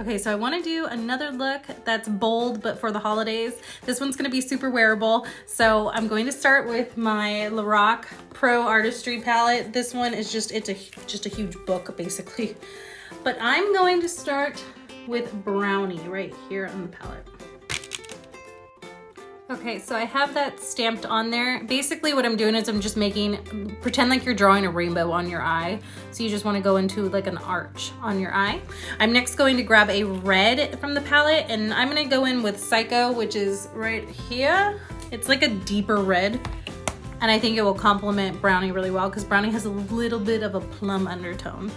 Okay, so I want to do another look that's bold, but for the holidays. This one's going to be super wearable. So I'm going to start with my Lorac Pro Artistry palette. This one is just a huge book, basically. But I'm going to start with Brownie right here on the palette. Okay, so I have that stamped on there. Basically what I'm doing is I'm just pretend like you're drawing a rainbow on your eye. So you just wanna go into like an arch on your eye. I'm next going to grab a red from the palette, and I'm gonna go in with Psycho, which is right here. It's like a deeper red. And I think it will complement Brownie really well because Brownie has a little bit of a plum undertone.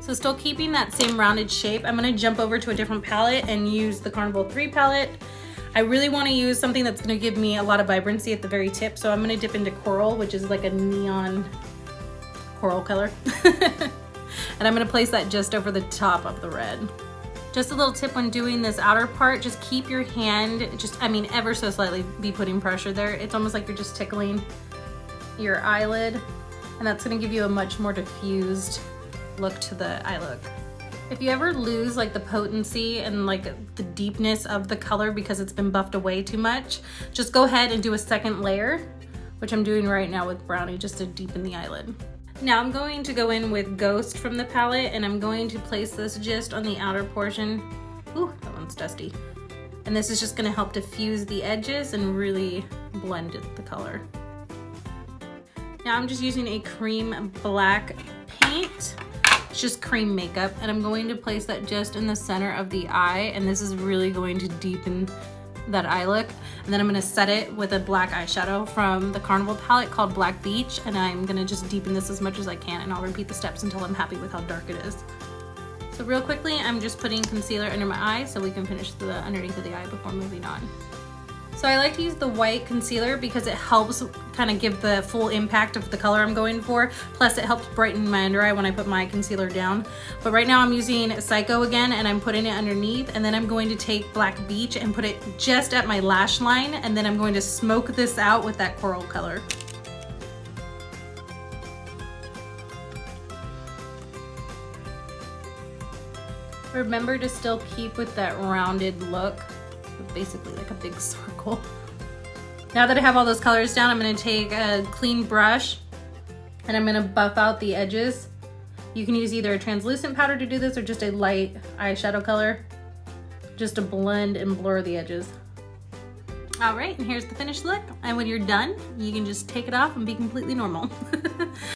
So still keeping that same rounded shape, I'm gonna jump over to a different palette and use the Carnival 3 palette. I really wanna use something that's gonna give me a lot of vibrancy at the very tip, so I'm gonna dip into Coral, which is like a neon coral color. And I'm gonna place that just over the top of the red. Just a little tip when doing this outer part, just keep your hand, ever so slightly be putting pressure there. It's almost like you're just tickling your eyelid, and that's gonna give you a much more diffused look to the eye look. If you ever lose like the potency and like the deepness of the color because it's been buffed away too much, just go ahead and do a second layer, which I'm doing right now with Brownie just to deepen the eyelid. Now I'm going to go in with Ghost from the palette, and I'm going to place this just on the outer portion. Ooh, that one's dusty. And this is just gonna help diffuse the edges and really blend the color. Now I'm just using a cream black paint. It's just cream makeup, and I'm going to place that just in the center of the eye, and this is really going to deepen that eye look. And then I'm gonna set it with a black eyeshadow from the Carnival palette called Black Beach, and I'm gonna just deepen this as much as I can, and I'll repeat the steps until I'm happy with how dark it is. So real quickly, I'm just putting concealer under my eye so we can finish the underneath of the eye before moving on. So I like to use the white concealer because it helps kind of give the full impact of the color I'm going for. Plus it helps brighten my under eye when I put my concealer down. But right now I'm using Psycho again, and I'm putting it underneath, and then I'm going to take Black Beach and put it just at my lash line, and then I'm going to smoke this out with that coral color. Remember to still keep with that rounded look. Basically like a big circle. Now that I have all those colors down, I'm going to take a clean brush and I'm going to buff out the edges. You can use either a translucent powder to do this or just a light eyeshadow color just to blend and blur the edges. All right, and here's the finished look. And when you're done, you can just take it off and be completely normal.